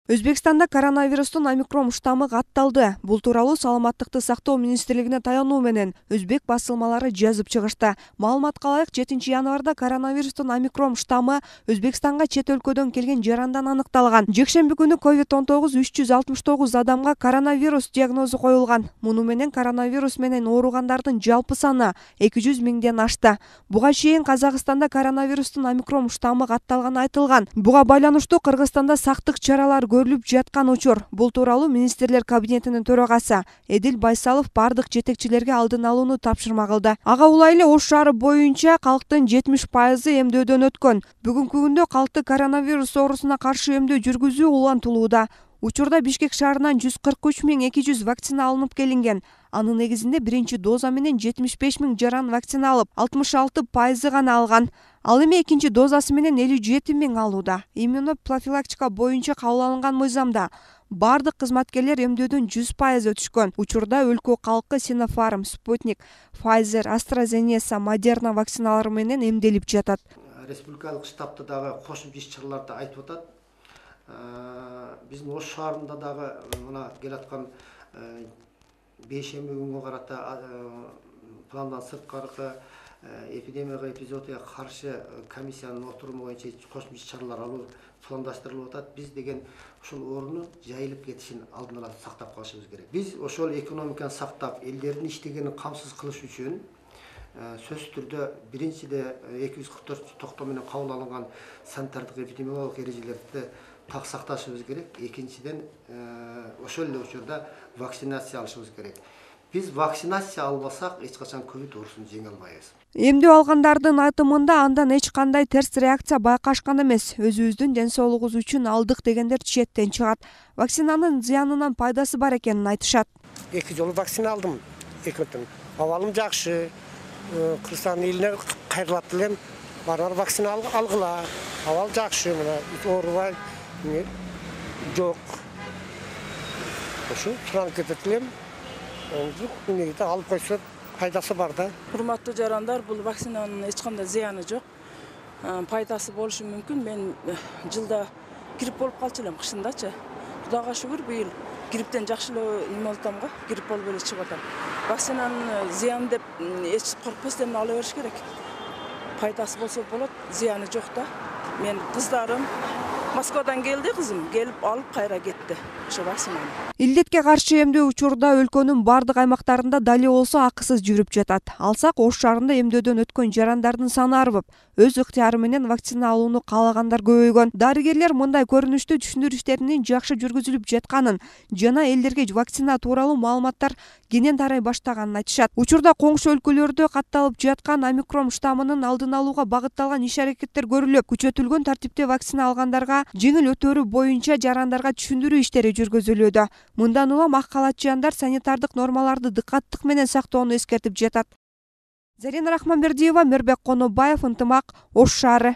Өзбекстанда коронавирустун омикрон штаммы катталды. Бул тууралуу Саламаттыкты сактоо министрлигине таянуу менен өзбек басылмалары жазып чыгышты. Маалыматка ылайык 7 январда коронавирустун омикрон штаммы Өзбекстанга чет өлкөдөн келген жарандан аныкталган. Жекшемби күнү COVID-19 369 адамга коронавирус диагнозу коюлган. Муну менен коронавирус менен ооругандардын жалпы саны 200 миңден ашты. Буга чейин Казакстанда коронавирустун омикрон штаммы катталганы айтылган. Буга байланыштуу Кыргызстанда сактык чаралар көрүлүп жаткан учур. Бул тууралуу министрлер кабинетинин төрагасы Эдил Байсалов бардык жетекчилерге алдын алууну тапшырма кылды. Ага улай эле Ош шаары боюнча калктын 70% эмдөөдөн өткөн. Бүгүнкү күндө калкты коронавирус оорусуна каршы эмдөө жүргүзүү улантылууда. Учурда Бишкек шаарынан 143.200 вакцина алынып келинген. Анын негизинде биринчи доза менен 75 миң жаран вакцина алып, 66% гана алган. Ал эми экинчи дозасы менен 57 миң алууда. Иммунопрофилактика боюнча кабыл алынган мыйзамда бардык кызматкерлер эмдөөдөн 100% өтүшкөн. Учурда өлкө калкы Sinopharm, Sputnik, Pfizer, AstraZeneca, Moderna вакциналары менен эмделип жатат. Республикалык штабта дагы кошумча иш-чараларды айтып атат. Биздин Ош шаарында дагы мына келаткан бейшемби күнгө карата пландан сырткары эпидемияга эпизодия каршы комиссиянын отуруму боюнча кошумча иш-чаралар алуу пландаштырылып атат. Биз деген ушул оорунун жайылып кетишин алдын ала сактап калышыбыз керек. Биз ошол экономиканы сактап, элдердин иштегенин камсыз кылыш үчүн сөзсүз түрдө биринчиде 244 токтоо менен кабыл алынган санитардык эпидемиологиялык эрежелерди так сакташыбыз керек. Экинчиден ошол эле учурда вакцинация алышыбыз керек. Биз вакцинация албасак эч качан ковид оорусун жеңе албайбыз. Эмдөө алгандардын айтымында андан эч кандай терс реакция байкашкан эмес. Өзүбүздүн ден соолугубуз үчүн алдык дегендер четтен чыгат. Вакцинанын зыянынан пайдасы бар экенин айтышат. 2 жолу вакцина алдым. Экинтен абалым жакшы. Кыргызстан элине кайрылат элем. Бар вакцина алгыла. Абал жакшы, мына оорубай жок. Ошо туран кетет элем. Негиде алып койсо пайдасы бар да. Урматтуу жарандар, бул вакцинанын эч кандай зыяны жок. Пайдасы болушу мүмкүн. Мен жылда грипп болуп калчу элем кышындачы. Кудайга шүгүр, быйыл грипптен жакшы эле неме болтам го, грипп болуп эле чыгып атам. Вакцинанын зыяны деп эч коркпостон ала бериш керек. Пайдасы болсо болот, зыяны жок да. Мен кыздарым Москвадан келди, кызым, келип алып кайра кетти. Ошо вакцинаны. Илдетке каршы эмдөө учурда өлкөнүн бардык аймактарында дали болсо акысыз жүрүп жатат. Алсак Ош шаарында эмдөөдөн өткөн жарандардын саны арбып, өз ыктыяры менен вакцина алууну каалагандар көбөйгөн. Дарыгерлер мындай көрүнүштүү түшүндүрүштөрүнүн жакшы жүргүзүлүп жатканын жана элдерге вакцина тууралуу маалыматтар кенен тарай баштаганын айтышат. Учурда коңшу өлкөлөрдө катталып жаткан омикрон штаммынын алдын алууга багытталган иш-аракеттер көрүлүп, күчөтүлгөн тартипте вакцина алгандарга жеңил өтөрү боюнча жарандарга түшүндүрүү иштери жүргүзүлүүдө. Мындан улам ак калатчыяндар санитардык нормаларды дыкаттык менен сактоону эскертип жатат. Зарина Рахманбердиева, Мирбек Конобаев, Ынтымак, Ош шаары.